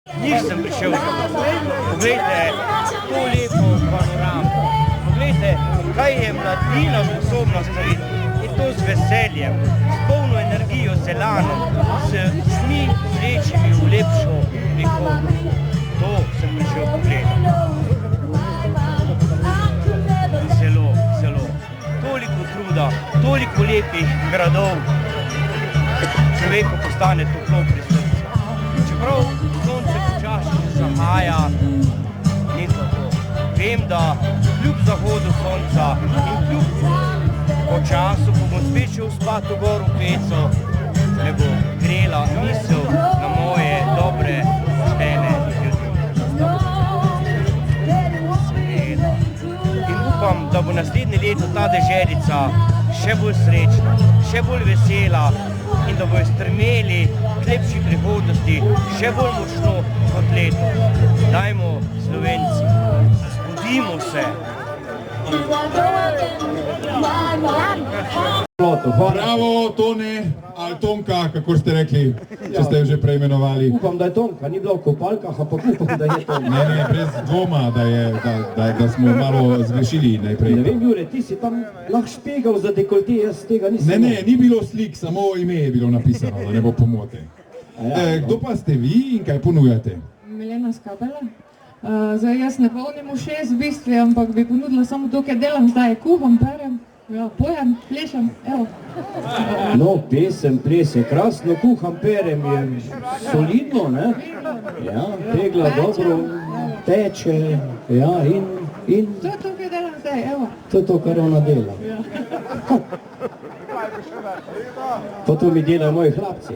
Njih sem prišel. Poglejte to lepo panoramo. Poglejte, kaj je mladina sposobna storiti. In to z veseljem, s polno energijo, z elanom, s smi srečimi v lepšo prihodnost. To sem prišel pogledati. Zelo, zelo. Toliko truda, toliko lepih gradov. Človeku postane toplo pri srcu. Čeprav sonce počasi zahaja, ni to to. Vem, da kljub zahodu sonca in kljub po času, ko bom spet šel spat v gor v peco, me bo grela misel na moje dobre, poštene ljudi. Seveda. In upam, da bo naslednje leto ta deželica še bolj srečna, še bolj vesela in da bojo strmeli k lepši prihodnosti še bolj močno kot letos. Dajmo, Slovenci, zbudimo se. Bravo, Tone, ali Tonka, kako ste rekli, če ste jo že preimenovali. Upam, da je Tonka, ni bila v kopalkah, ampak upam, da je Tonka. Ne, brez dvoma, da smo malo zgrešili najprej. Ne vem, Jure, ti si tam lahko špegal za dekolte, jaz tega nisem. Ne, ni bilo slik, samo ime je bilo napisano, da ne bo pomote. Kdo pa ste vi in kaj ponujate? Milena Skabela. Zdaj jaz ne polnim ušes v bistvu, ampak bi ponudila samo to, kaj delam zdaj, kuham, perem, pojem, plešem, evo. No, pesem, ples je krasno, kuham, perem je solidno, ne? Ja, pegla dobro teče, ja, in... To je to, kaj delam zdaj, evo. To je to, kar ona dela. Pa to mi delajo moji hlapci.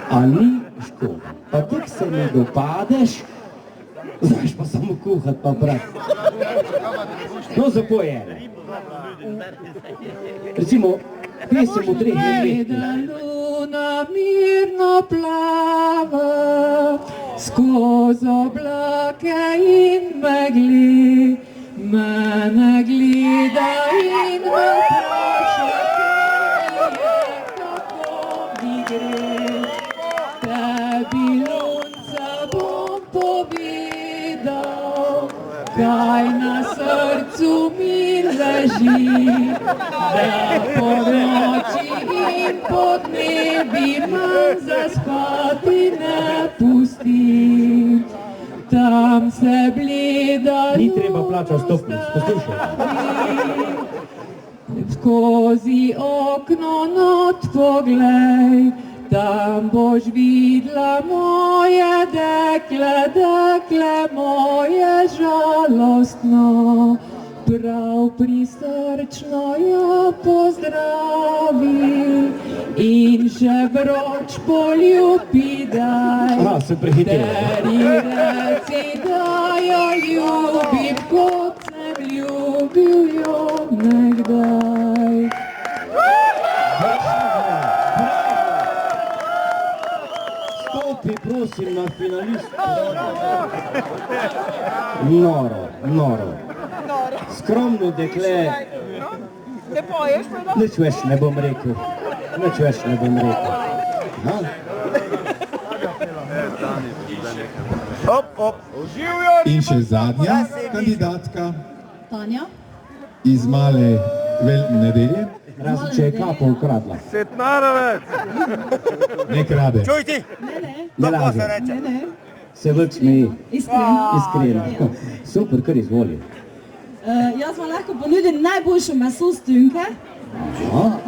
A ni škoda, pa tik se ne dopadeš, znaš pa samo kuhat pa prav. No, zapoj ene. Recimo, pesem v 3 letih. Da luna mirno plava skoz oblake in megli, mene gleda in me vpraša, kako mi gre. Tebi lunca bom povedal, kaj na srcu mi leži, da po noči in po dnevi manj zaspati ne pusti. Tam se bleda Ni treba plačati stopnic, poslušaj. Skozi okno not poglej, tam boš videla moje dekle, dekle moje žalostno. Prav prisrčno jo pozdravi in še vroč poljubi daj. Se prehitela. Teri reci, da jo ljubim, kot sem ljubil jo nekdaj. Stopi, prosim, na finalistu. Noro. Skromno dekle. Ne poješ, pa da? Nič več ne bom rekel. In še zadnja kandidatka Tanja? iz Male nedelje. Razen če je kapo ukradla. Ne krade. Čuj ti, Ne kako se laže. reče? Se vlk smeji. Iskreno. Super, kar izvoli. Jaz vam lahko ponudim najboljšo meso s tünke,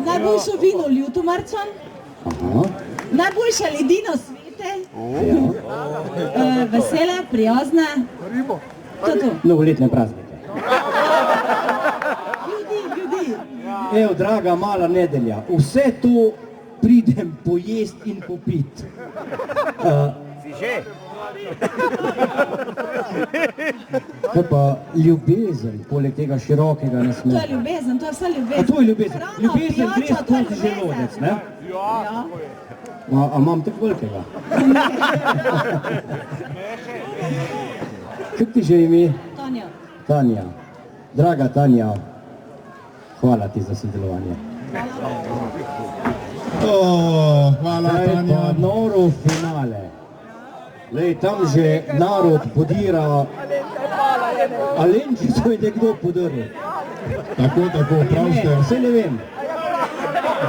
najboljšo vino Ljutomarčan, najboljša ledina svete, vesele, prijazne. To je to. Novoletne praznike. Ljudi. Evo, draga mala nedelja, vse to pridem pojest in popit. Si že? Kaj pa ljubezen, poleg tega širokega To je nasmeha? ljubezen, to je vse A ljubezen. to je ljubezen? Hrana, Ljubezen gre pijača, to je skozi želodec, ljubezen. ne? Ja. A imam tako velikega? Kako ti že ime? Tanja. Tanja. Draga Tanja, hvala ti za sodelovanje. Hvala, Zdaj pa Tanja. noro finale. Lej, tam že narod podira, Alenčico je nekdo podaril. Tako, prav ste. Ne, vse ne vem.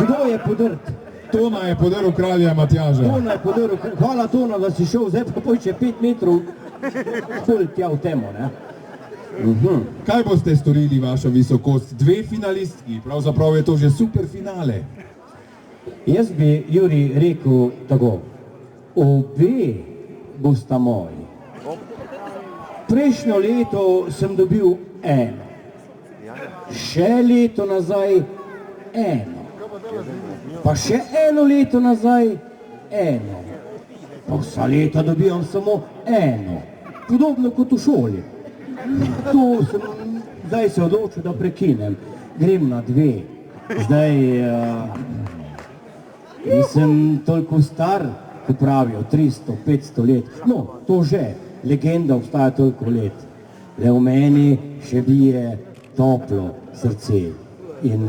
Kdo je podrt? Tona je podaril kralja Matjaža. Tona je podaril. Hvala Tona, da si šel, zdaj pa pojče 5 metrov pol tja v temo, ne? Kaj boste storili, vaša visokost? 2 finalistki, pravzaprav je to že super finale. Jaz bi, Juri, rekel tako, obe bosta moji. Prejšnjo leto sem dobil eno, še leto nazaj eno, pa še eno leto nazaj eno, pa vsa leta dobivam samo eno, podobno kot v šoli. To sem zdaj se odločil, da prekinem, grem na 2, zdaj nisem toliko star, ko pravijo, 300, 500 let, no, to že, legenda obstaja toliko let, le v meni še bije toplo srce in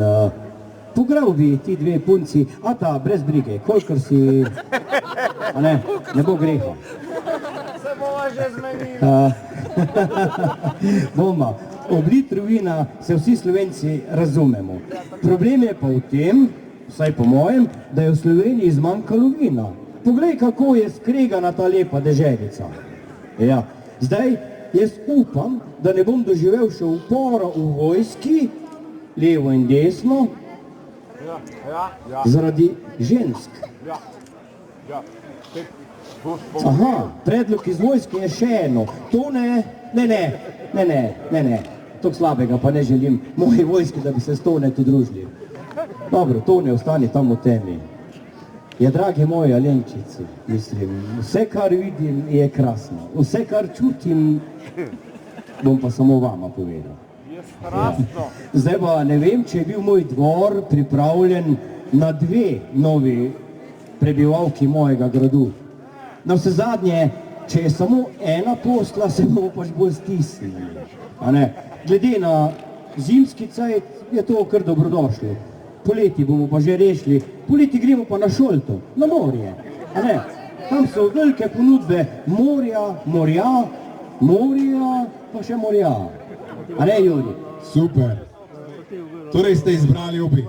pogral bi ti 2 punci, a ta, brez brige, kolikor si, a ne bo greha. Se bova že zmenila. Bomba, ob litru vina se vsi Slovenci razumemo. Problem je pa v tem, vsaj po mojem, da je v Sloveniji zmanjkalo vina. Poglej, kako je skregana ta lepa deželica. Ja, zdaj jaz upam, da ne bom doživel še upora v vojski, levo in desno, zaradi žensk. Aha, predlog iz vojske je še eno. To ne, tako slabega pa ne želim moji vojski, da bi se s Tonetu družili. Dobro, Tone, ostani tam v temi. Ja, dragi moji Alenčici, mislim, vse, kar vidim, je krasno. Vse, kar čutim, bom pa samo vama povedal. Ja. Zdaj pa ne vem, če je bil moj dvor pripravljen na 2 novi prebivalki mojega gradu. Na vse zadnje, če je samo ena posla, se bomo pač bolj stisnili. Glede na zimski cajt je to kar dobrodošlo. Poleti bomo pa že rešili, poleti gremo pa na Šolto, na morje. Tam so velike ponudbe morja, pa še morja. A ne, Juri? Super. Torej ste izbrali obi.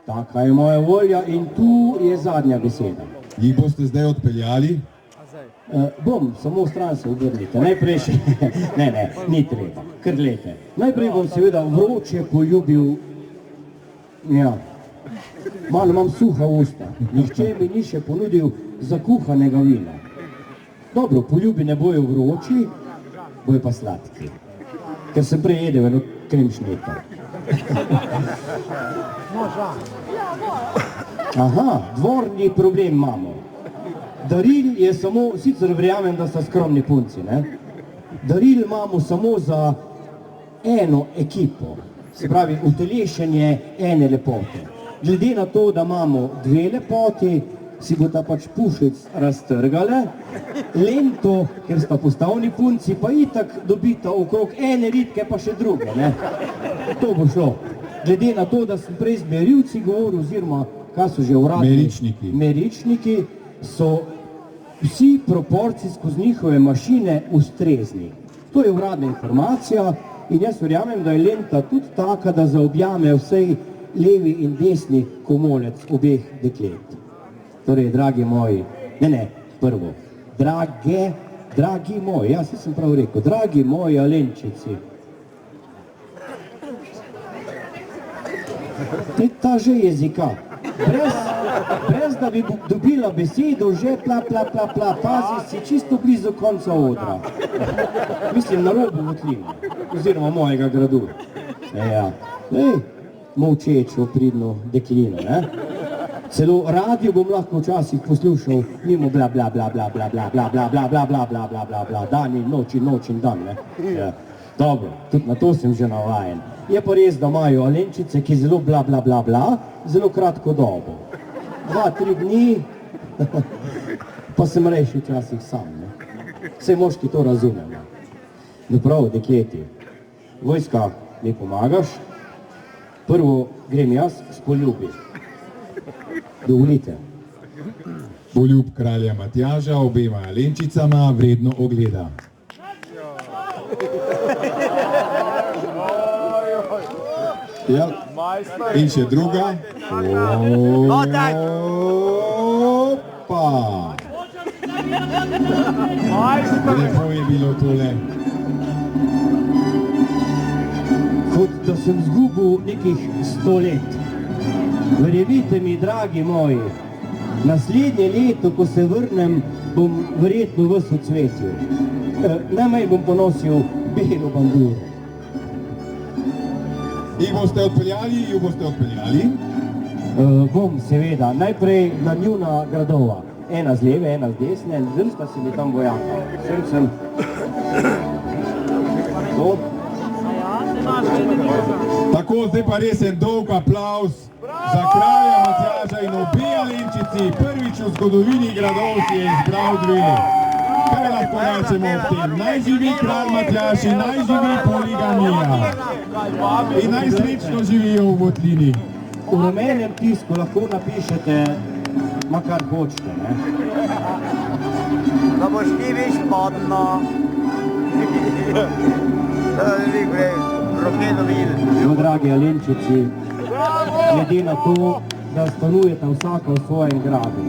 Taka je moja volja in tu je zadnja beseda. Jih boste zdaj odpeljali? Bom, samo v stran se obrnite. Najprej še, ne, ni treba, kar glejte. Najprej bom seveda vroče poljubil, ja, malo imam suha usta. Nihče mi ni še ponudil zakuhanega vina. Dobro, poljubi ne bojo vroči, bojo pa sladki. Ker sem prej jedel eno kremšnito. Aha, dvorni problem imamo. Daril je samo, sicer verjamem, da sta skromni punci, ne? Daril imamo samo za eno ekipo, se pravi utelešenje ene lepote. Glede na to, da imamo 2 lepoti, si bo ta pač pušec raztrgale, lento, ker sta postavni punci, pa itak dobita okrog ene ritke, pa še druge, ne? To bo šlo. Glede na to, da sem prej z merilci govoril, oziroma, kaj so že uradni? Meričniki so vsi proporci skozi njihove mašine ustrezni. To je uradna informacija in jaz verjamem, da je lenta tudi taka, da zaobjame vsej levi in desni komolec obeh deklet. Torej, dragi moji, prvo, dragi moji, jaz sem prav rekel, dragi moji Alenčici. Ta že jezika, brez da bi dobila besedo, že pla, pazi, si čisto blizu konca odra. Mislim, na robu Votline, oziroma mojega gradu. Ja, molčečo, pridno deklino, ne? Celo radio bom lahko včasih poslušal, mimo bla, dan in noč in dan, ne? Dobro, tudi na to sem že navajen. Je pa res, da imajo Alenčice, ki zelo bla, zelo kratko dobo. 2-3 dni, pa sem rejši včasih sam, ne? Vse moški to razumemo. No prav, dekleti, vojska, mi pomagaš, prvo grem jaz s poljubi. Dovolite. Poljub kralja Matjaža obema Alenčicama vredno ogleda. Ja. In še druga. Opa! Lepo je bilo tole. Kot da sem zgubil nekih 100 let. Verjemite mi, dragi moji, naslednje leto, ko se vrnem, bom verjetno ves odsvetil. Najmanj bom ponosil belo banduro. Jih boste odpeljali, ju boste odpeljali? Bom, seveda. Najprej na njuna gradova. Ena z leve, ena z desne, zrsta si mi tam vojaka. Sem. To. Tako, zdaj pa res en dolg aplavz za kralja Matjaža in obe Alenčici. Prvič v zgodovini gradov si je izbral dve. Kaj lahko rečemo o tem? Naj živi kralj Matjaž in naj živi poligamija. In naj srečno živijo v Votlini. V rumenem tisku lahko napišete, makar hočete, ne? Da boš ti viš padno. Da bi gre, roke dobili. Jo, dragi Alenčici, glede na to, da stanujete vsaka v svojem gradu,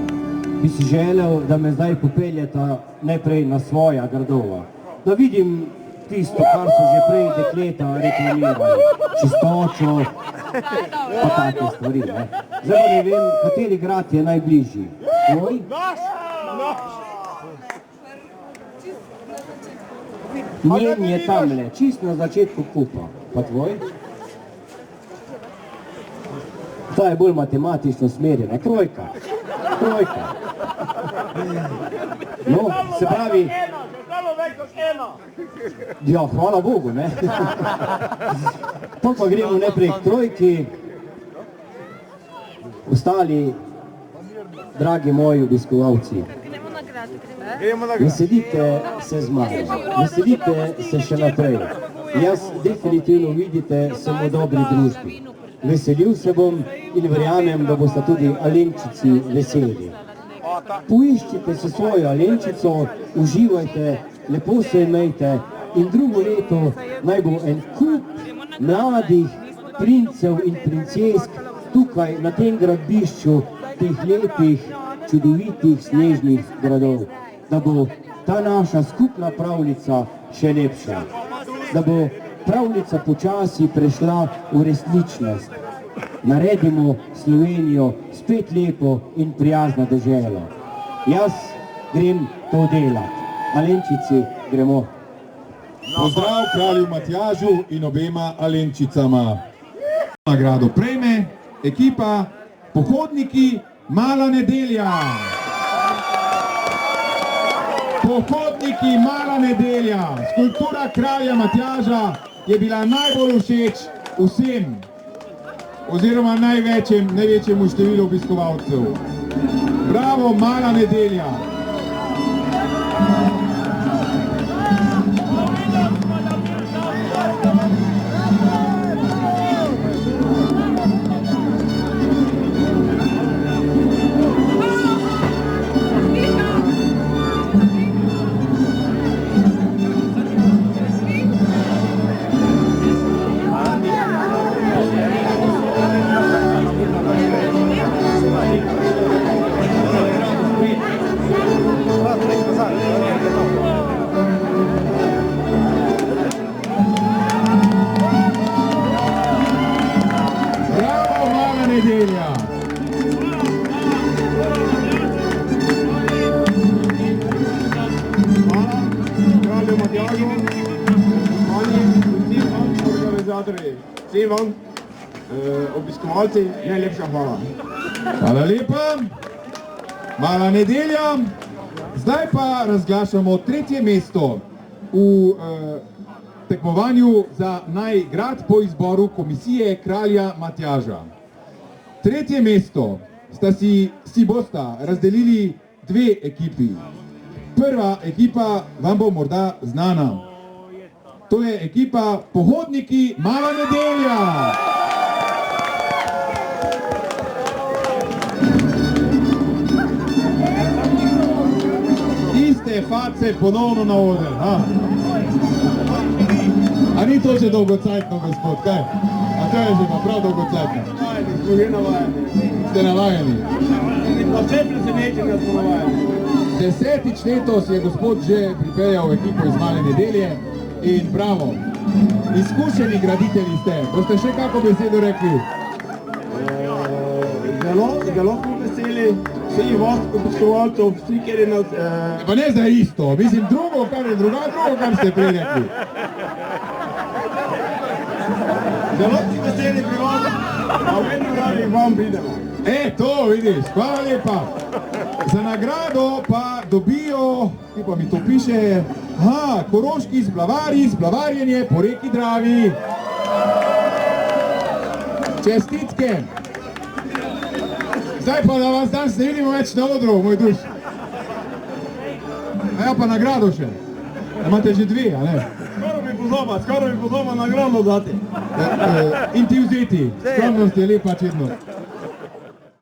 bi si želel, da me zdaj popeljeta najprej na svoja gradova. Da vidim tisto, kar so že prej dekleta reklamirali, čistočo, pa take stvari, ne. Zdaj pa ne vem, kateri grad je najbližji. Tvoj? Njen je tamle, čist na začetku kupa. Pa tvoj? Ta je bolj matematično smerjena. Trojka. No, se pravi... Ja, hvala Bogu, ne? Pa gremo najprej k trojki. Ostali, dragi moji obiskovalci, veselite se z mano, veselite se še naprej. Jaz definitivno vidite, sem v dobri družbi. Veselil se bom in verjamem, da boste tudi Alenčici veseli. Poiščite se svojo Alenčico, uživajte, lepo se imejte in drugo leto naj bo en kup mladih princev in princesk tukaj na tem gradbišču teh lepih, čudovitih snežnih gradov. Da bo ta naša skupna pravljica še lepša. Da bo pravljica počasi prešla v resničnost. Naredimo Slovenijo spet lepo in prijazno deželo. Jaz grem to delat. Alenčici, gremo. Pozdrav kralju Matjažu in obema Alenčicama. Nagrado prejme ekipa Pohodniki Mala nedelja. Pohodniki Mala nedelja. Skulptura kralja Matjaža je bila najbolj všeč vsem, oziroma največjemu številu obiskovalcev. Bravo, Mala nedelja. Vsem vam, obiskovalci, najlepša hvala. Hvala lepa. Mala nedelja. Zdaj pa razglašamo tretje mesto v tekmovanju za najgrad po izboru komisije kralja Matjaža. Tretje mesto si bosta razdelili dve ekipi. Prva ekipa vam bo morda znana. To je ekipa Pohodniki Mala nedelja. Mace ponovno na oder. A ni to že dolgocajtno, gospod, kaj? A to je že pa prav dolgocajtno. Smo že navajeni. Ste navajeni. Na vse presenečenja smo navajeni. 10. letos je gospod že pripeljal ekipo iz Male Nedelje in bravo. Izkušeni graditelji ste. Boste še kako besedo rekli? Zelo smo veseli vseh vas, obiskovalcev, vsi, kjer je nas... Pa ne za isto, mislim drugo, kar ste prej rekli. Zelo smo veseli pri vas, a vedno radi vam pridemo. To vidiš, hvala lepa. Za nagrado pa dobijo, ki pa mi to piše, koroški splavarjenje po reki Dravi. Čestitke. Zdaj pa da vas danes ne vidimo več na odru, moj duš. Ja pa nagrado še. Imate že dve, a ne? Skoro bi podoba nagrado dati. In ti vzeti. Skromnost je lepa čedno.